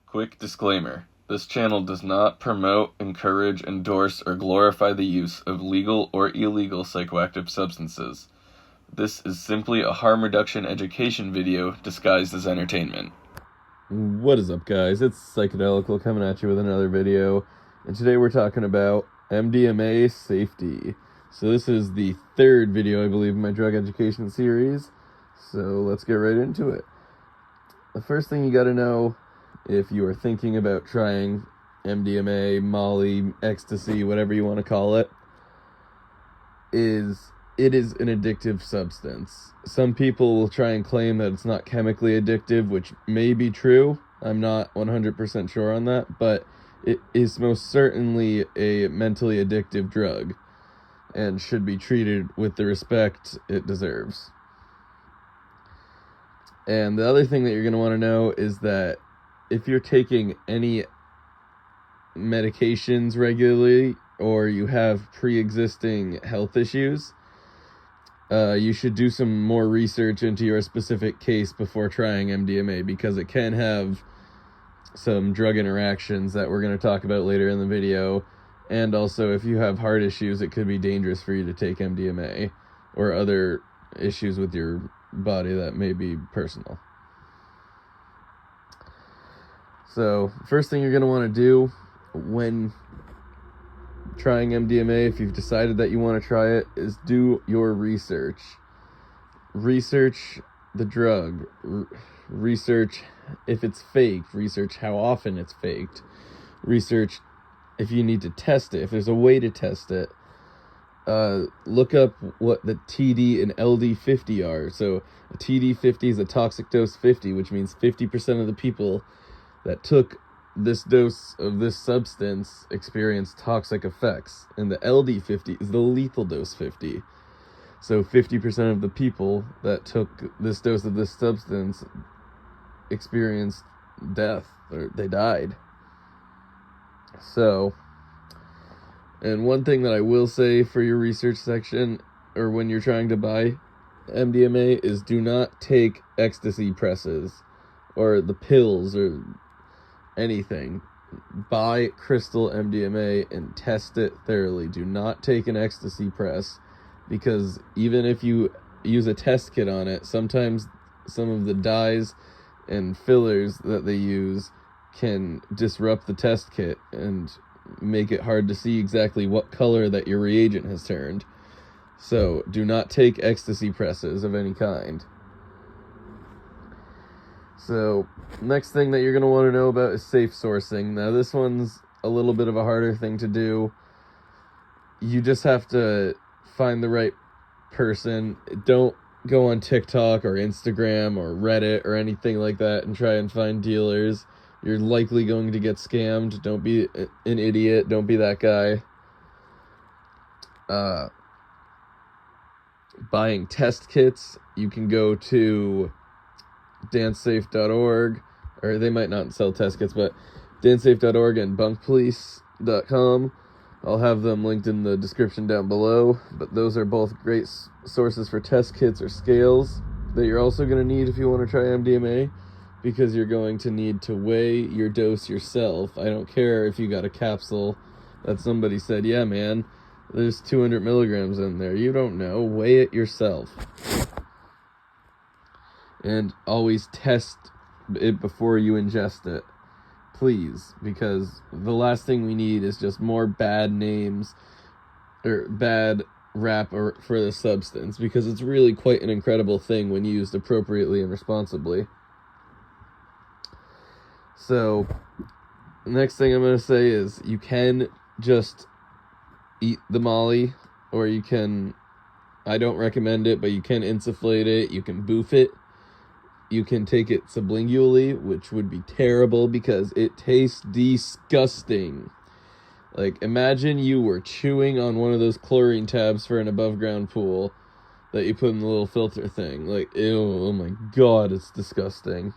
Quick disclaimer. This channel does not promote, encourage, endorse, or glorify the use of legal or illegal psychoactive substances. This is simply a harm reduction education video disguised as entertainment. What is up, guys? It's Psychedelical coming at you with another video, and today we're talking about MDMA safety. So this is the third video, I believe, in my drug education series, so let's get right into it. The first thing you gotta know, if you are thinking about trying MDMA, Molly, Ecstasy, whatever you want to call it, is it is an addictive substance. Some people will try and claim that it's not chemically addictive, which may be true. I'm not 100% sure on that, but it is most certainly a mentally addictive drug and should be treated with the respect it deserves. And the other thing that you're going to want to know is that if you're taking any medications regularly or you have pre-existing health issues, you should do some more research into your specific case before trying MDMA, because it can have some drug interactions that we're going to talk about later in the video. And also, if you have heart issues, it could be dangerous for you to take MDMA or other issues with your body that may be personal. So, first thing you're going to want to do when trying MDMA, if you've decided that you want to try it, is do your research. Research the drug. Research if it's faked. Research how often it's faked. Research if you need to test it, if there's a way to test it. Look up what the TD and LD 50 are. So a TD 50 is a toxic dose 50, which means 50% of the people that took this dose of this substance experienced toxic effects, and the LD 50 is the lethal dose 50. So 50% of the people that took this dose of this substance experienced death, or they died. So, and one thing that I will say for your research section, or when you're trying to buy MDMA, is do not take ecstasy presses or the pills or anything. Buy crystal MDMA and test it thoroughly. Do not take an ecstasy press, because even if you use a test kit on it, sometimes some of the dyes and fillers that they use can disrupt the test kit and make it hard to see exactly what color that your reagent has turned. So do not take ecstasy presses of any kind. So, next thing that you're going to want to know about is safe sourcing. Now, this one's a little bit of a harder thing to do. You just have to find the right person. Don't go on TikTok or Instagram or Reddit or anything like that and try and find dealers. You're likely going to get scammed. Don't be an idiot. Don't be that guy. Buying test kits, you can go to dancesafe.org, or they might not sell test kits, but dancesafe.org and bunkpolice.com. I'll have them linked in the description down below, but those are both great sources for test kits or scales that you're also going to need if you want to try MDMA, because you're going to need to weigh your dose yourself. I don't care if you got a capsule that somebody said, yeah man, there's 200 milligrams in there. You don't know. Weigh it yourself. And always test it before you ingest it, please, because the last thing we need is just more bad names or bad rap for the substance, because it's really quite an incredible thing when used appropriately and responsibly. So, the next thing I'm going to say is you can just eat the Molly, or you can, I don't recommend it, but you can insufflate it, you can boof it. You can take it sublingually, which would be terrible because it tastes disgusting. Like, imagine you were chewing on one of those chlorine tabs for an above-ground pool that you put in the little filter thing. Like, ew, oh my god, it's disgusting.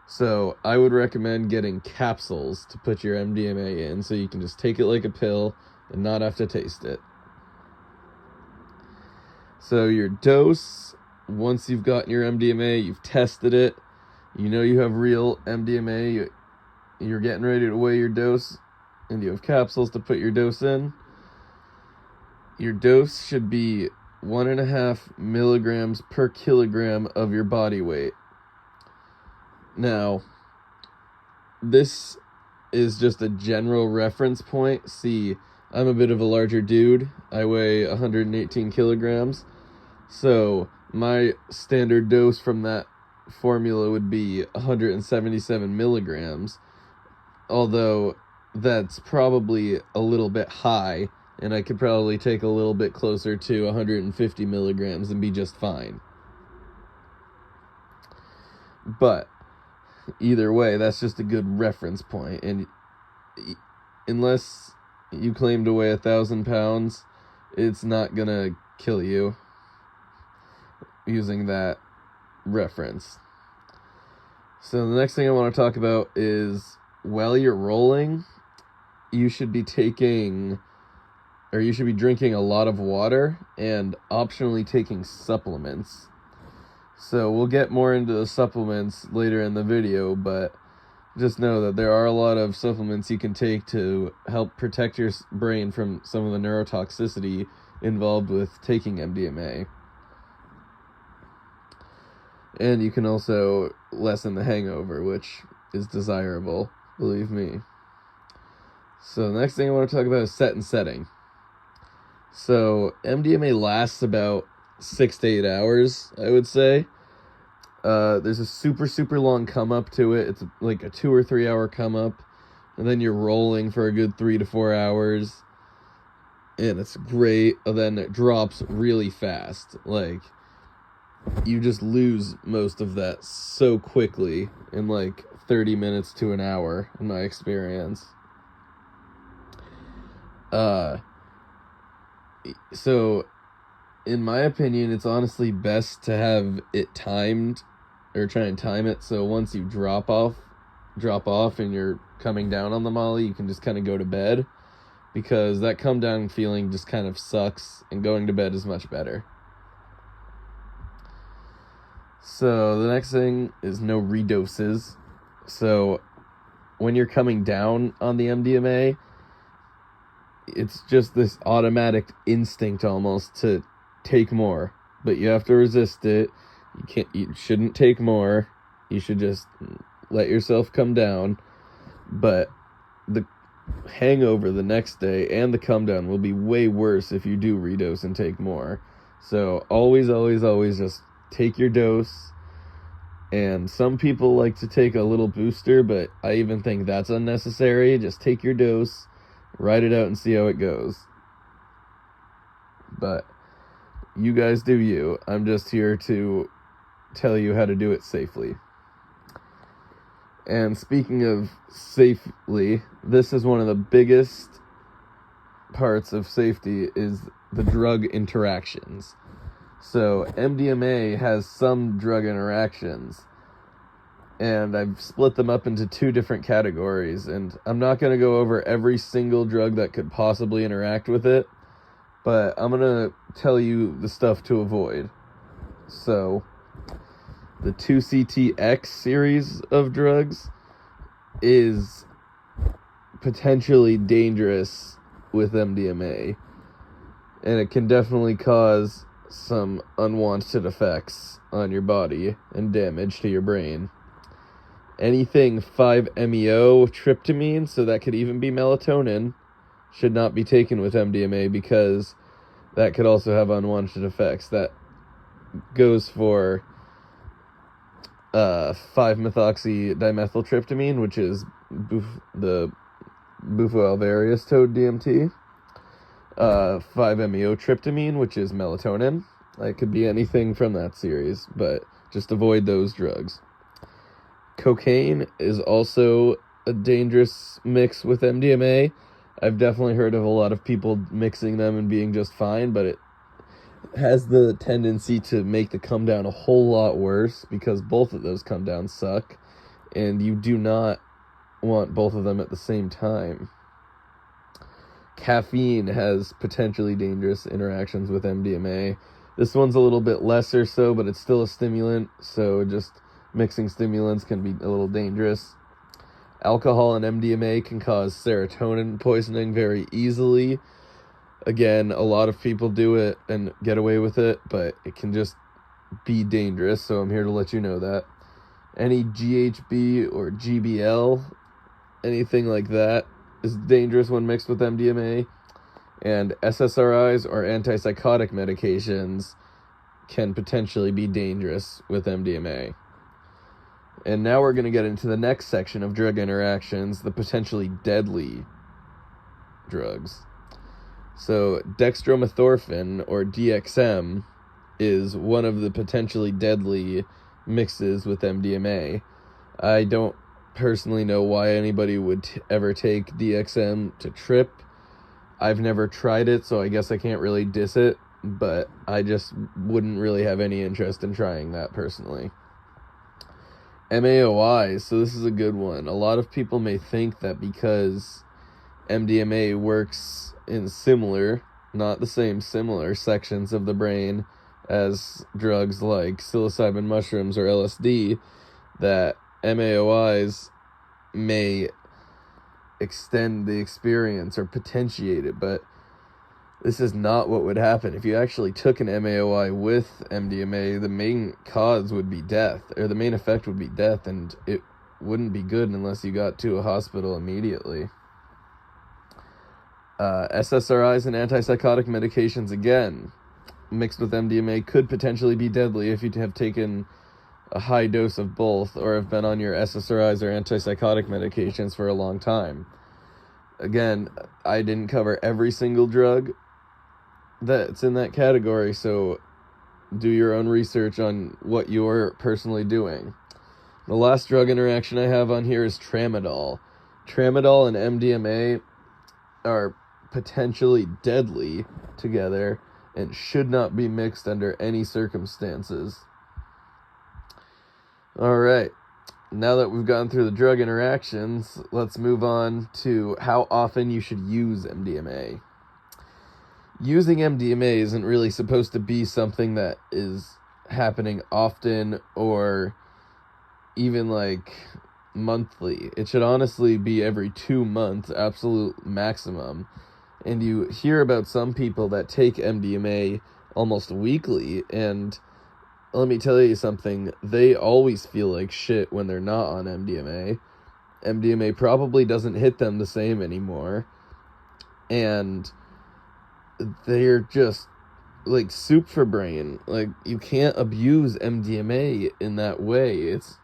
So, I would recommend getting capsules to put your MDMA in, so you can just take it like a pill and not have to taste it. So, your dose, once you've gotten your MDMA, you've tested it, you know you have real MDMA, you're getting ready to weigh your dose, and you have capsules to put your dose in, your dose should be 1.5 milligrams per kilogram of your body weight. Now, this is just a general reference point. See, I'm a bit of a larger dude. I weigh 118 kilograms. So my standard dose from that formula would be 177 milligrams. Although that's probably a little bit high, and I could probably take a little bit closer to 150 milligrams and be just fine. But either way, that's just a good reference point. And unless you claim to weigh 1,000 pounds, it's not gonna kill you using that reference. So the next thing I want to talk about is, while you're rolling, you should be drinking a lot of water and optionally taking supplements. So we'll get more into the supplements later in the video, but just know that there are a lot of supplements you can take to help protect your brain from some of the neurotoxicity involved with taking MDMA. And you can also lessen the hangover, which is desirable, believe me. So the next thing I want to talk about is set and setting. So MDMA lasts about 6 to 8 hours, I would say. There's a super long come up to it. It's like a 2 or 3 hour come up, and then you're rolling for a good 3 to 4 hours, and it's great. And then it drops really fast. Like, you just lose most of that so quickly in like 30 minutes to an hour, in my experience. So in my opinion, it's honestly best to have it timed, or try and time it so once you drop off and you're coming down on the Molly, you can just kind of go to bed, because that come down feeling just kind of sucks, and going to bed is much better. So the next thing is no redoses. So when you're coming down on the MDMA, it's just this automatic instinct almost to take more, but you have to resist it. You shouldn't take more. You should just let yourself come down. But the hangover the next day and the come down will be way worse if you do redose and take more. So always just take your dose. And some people like to take a little booster, but I even think that's unnecessary. Just take your dose, ride it out, and see how it goes. But you guys do you. I'm just here to tell you how to do it safely. And speaking of safely, this is one of the biggest parts of safety, is the drug interactions. So MDMA has some drug interactions, and I've split them up into 2 different categories, and I'm not going to go over every single drug that could possibly interact with it, but I'm going to tell you the stuff to avoid. So the 2CTX series of drugs is potentially dangerous with MDMA, and it can definitely cause some unwanted effects on your body and damage to your brain. Anything 5-MeO tryptamine, so that could even be melatonin, should not be taken with MDMA, because that could also have unwanted effects. That goes for 5-methoxydimethyltryptamine, which is the bufo-alvarius toad DMT. 5-MeO tryptamine, which is melatonin. It could be anything from that series, but just avoid those drugs. Cocaine is also a dangerous mix with MDMA. I've definitely heard of a lot of people mixing them and being just fine, but it has the tendency to make the come down a whole lot worse, because both of those come downs suck, and you do not want both of them at the same time. Caffeine has potentially dangerous interactions with MDMA. This one's a little bit lesser so, but it's still a stimulant, so just mixing stimulants can be a little dangerous. Alcohol and MDMA can cause serotonin poisoning very easily. Again, a lot of people do it and get away with it, but it can just be dangerous, so I'm here to let you know that. Any GHB or GBL, anything like that, is dangerous when mixed with MDMA. And SSRIs or antipsychotic medications can potentially be dangerous with MDMA. And now we're going to get into the next section of drug interactions, the potentially deadly drugs. So dextromethorphan, or DXM, is one of the potentially deadly mixes with MDMA. I don't personally know why anybody would ever take DXM to trip. I've never tried it, so I guess I can't really diss it, but I just wouldn't really have any interest in trying that personally. MAOI, so this is a good one. A lot of people may think that because MDMA works in similar, not the same, similar sections of the brain as drugs like psilocybin mushrooms or LSD, that MAOIs may extend the experience or potentiate it, but this is not what would happen. If you actually took an MAOI with MDMA, the main cause would be death, or the main effect would be death, and it wouldn't be good unless you got to a hospital immediately. SSRIs and antipsychotic medications, again, mixed with MDMA, could potentially be deadly if you have taken a high dose of both or have been on your SSRIs or antipsychotic medications for a long time. Again, I didn't cover every single drug that's in that category, so do your own research on what you're personally doing. The last drug interaction I have on here is tramadol. Tramadol and MDMA are potentially deadly together and should not be mixed under any circumstances. Alright, now that we've gone through the drug interactions, let's move on to how often you should use MDMA. Using MDMA isn't really supposed to be something that is happening often or even like monthly. It should honestly be every 2 months, absolute maximum. And you hear about some people that take MDMA almost weekly, and let me tell you something, they always feel like shit when they're not on MDMA. MDMA probably doesn't hit them the same anymore, and they're just like soup for brain. Like, you can't abuse MDMA in that way. It's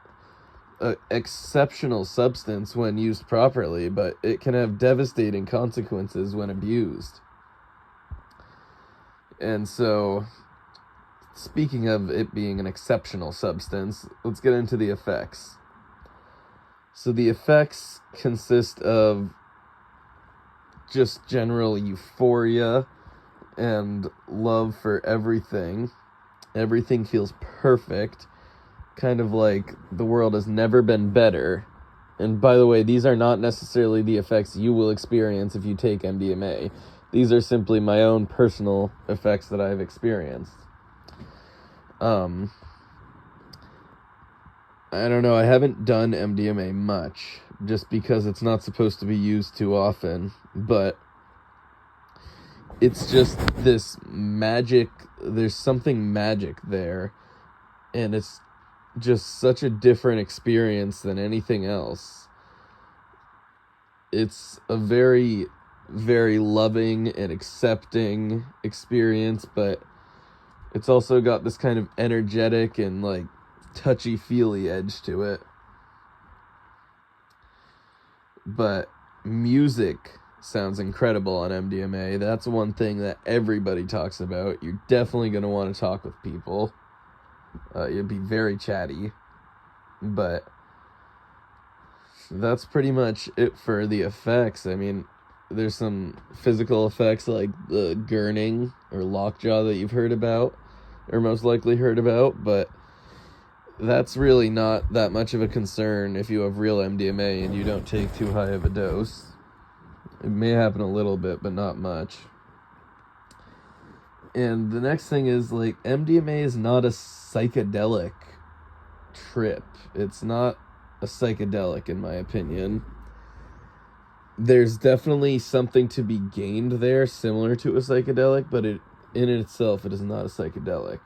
an exceptional substance when used properly, but it can have devastating consequences when abused. And so, speaking of it being an exceptional substance, let's get into the effects. So the effects consist of just general euphoria and love for everything. Everything feels perfect, kind of like the world has never been better. And by the way, these are not necessarily the effects you will experience if you take MDMA. These are simply my own personal effects that I've experienced. I don't know, I haven't done MDMA much, just because it's not supposed to be used too often, but it's just this magic, there's something magic there, and it's just such a different experience than anything else. It's a very, very loving and accepting experience, but it's also got this kind of energetic and like touchy-feely edge to it. But music sounds incredible on MDMA. That's one thing that everybody talks about. You're definitely going to want to talk with people. You'll be very chatty. But that's pretty much it for the effects. I mean, there's some physical effects like the gurning or lockjaw that you've heard about, or most likely heard about, but that's really not that much of a concern if you have real MDMA and you don't take too high of a dose. It may happen a little bit, but not much. And the next thing is, like, MDMA is not a psychedelic trip. It's not a psychedelic, in my opinion. There's definitely something to be gained there, similar to a psychedelic, but in itself, it is not a psychedelic.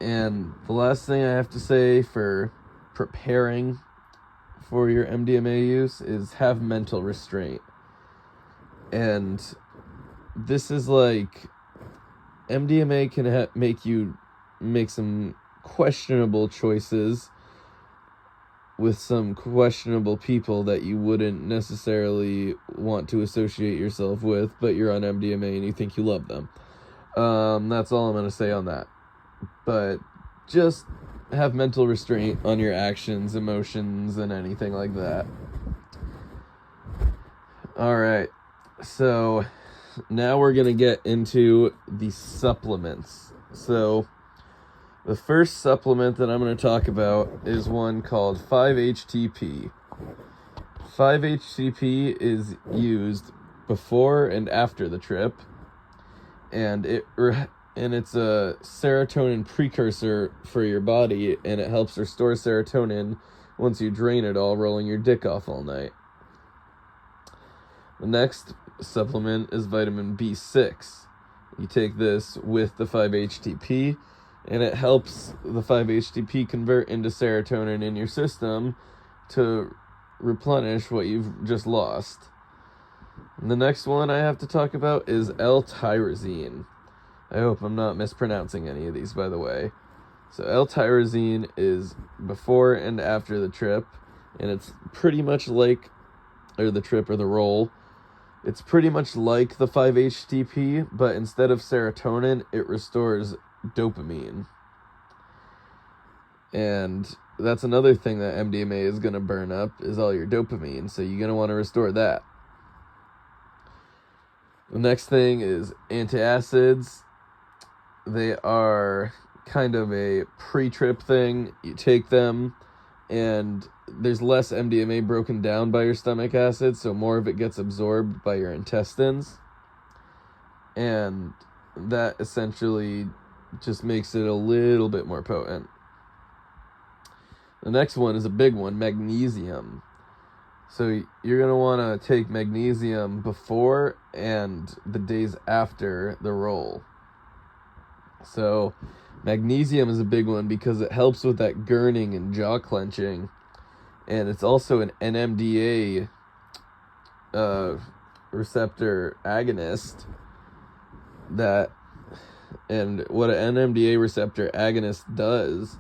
And the last thing I have to say for preparing for your MDMA use is have mental restraint. And this is like, MDMA can make you make some questionable choices with some questionable people that you wouldn't necessarily want to associate yourself with, but you're on MDMA and you think you love them. That's all I'm going to say on that. But just have mental restraint on your actions, emotions, and anything like that. Alright, so now we're going to get into the supplements. So the first supplement that I'm going to talk about is one called 5-HTP. 5-HTP is used before and after the trip, and it's a serotonin precursor for your body, and it helps restore serotonin once you drain it all, rolling your dick off all night. The next supplement is vitamin B6. You take this with the 5-HTP, and it helps the 5-HTP convert into serotonin in your system to replenish what you've just lost. And the next one I have to talk about is L-tyrosine. I hope I'm not mispronouncing any of these, by the way. So L-tyrosine is before and after the trip, and it's pretty much like, or the trip or the roll, it's pretty much like the 5-HTP, but instead of serotonin, it restores dopamine. And that's another thing that MDMA is going to burn up, is all your dopamine, so you're going to want to restore that. The next thing is antacids. They are kind of a pre-trip thing. You take them, and there's less MDMA broken down by your stomach acid, so more of it gets absorbed by your intestines. And that essentially just makes it a little bit more potent. The next one is a big one, magnesium. So you're going to want to take magnesium before and the days after the roll. So magnesium is a big one because it helps with that gurning and jaw clenching. And it's also an NMDA receptor agonist. And what an NMDA receptor agonist does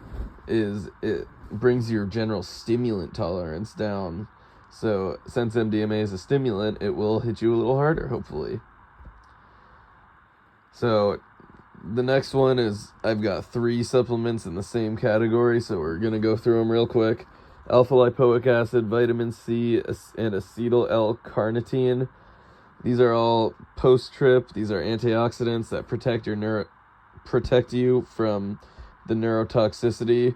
is it brings your general stimulant tolerance down. So since MDMA is a stimulant, it will hit you a little harder, hopefully. So the next one is, I've got 3 supplements in the same category, so we're going to go through them real quick. Alpha-lipoic acid, vitamin C, and acetyl L-carnitine. These are all post-trip. These are antioxidants that protect you from the neurotoxicity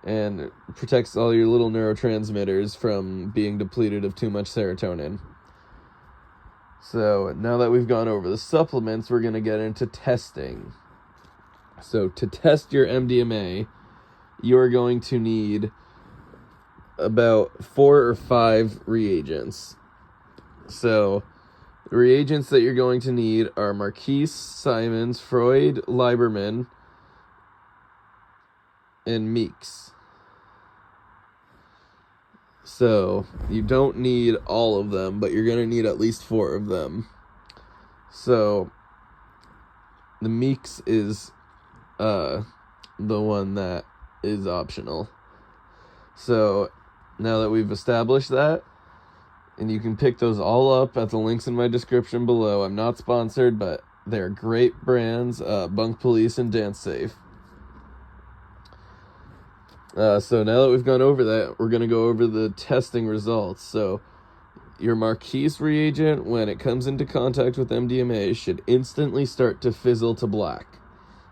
and protects all your little neurotransmitters from being depleted of too much serotonin. So now that we've gone over the supplements, we're going to get into testing. So to test your MDMA, you are going to need about 4 or 5 reagents. So the reagents that you're going to need are Marquise, Simons, Freud, Lieberman, and Meeks. So you don't need all of them, but you're going to need at least 4 of them. So the Meeks is the one that is optional. So now that we've established that, and you can pick those all up at the links in my description below. I'm not sponsored, but they're great brands, Bunk Police and Dance Safe. So now that we've gone over that, we're going to go over the testing results. So your Marquise reagent, when it comes into contact with MDMA, should instantly start to fizzle to black.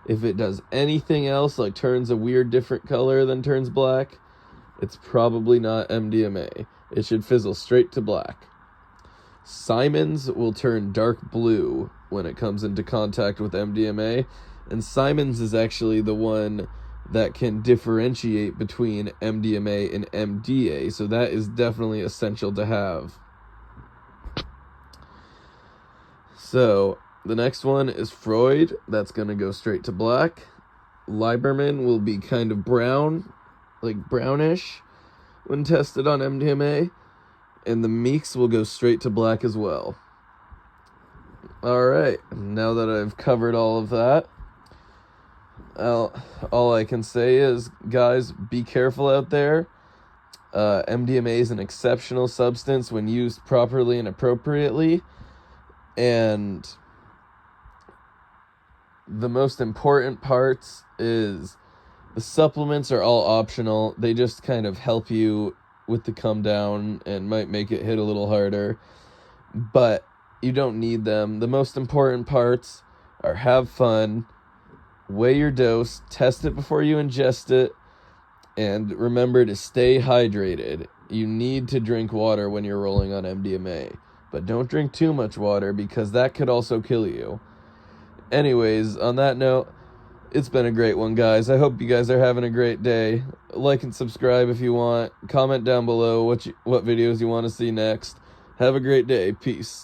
If it does anything else, like turns a weird different color than turns black, it's probably not MDMA. It should fizzle straight to black. Simons will turn dark blue when it comes into contact with MDMA, and Simons is actually the one that can differentiate between MDMA and MDA, so that is definitely essential to have. So the next one is Freud. That's going to go straight to black. Lieberman will be kind of brown, like brownish, when tested on MDMA. And the Meeks will go straight to black as well. Alright, now that I've covered all of that, all I can say is, guys, be careful out there. MDMA is an exceptional substance when used properly and appropriately. And the most important parts is the supplements are all optional. They just kind of help you with the come down and might make it hit a little harder. But you don't need them. The most important parts are have fun, weigh your dose, test it before you ingest it, and remember to stay hydrated. You need to drink water when you're rolling on MDMA. But don't drink too much water because that could also kill you. Anyways, on that note, it's been a great one, guys. I hope you guys are having a great day. Like and subscribe if you want. Comment down below what videos you want to see next. Have a great day. Peace.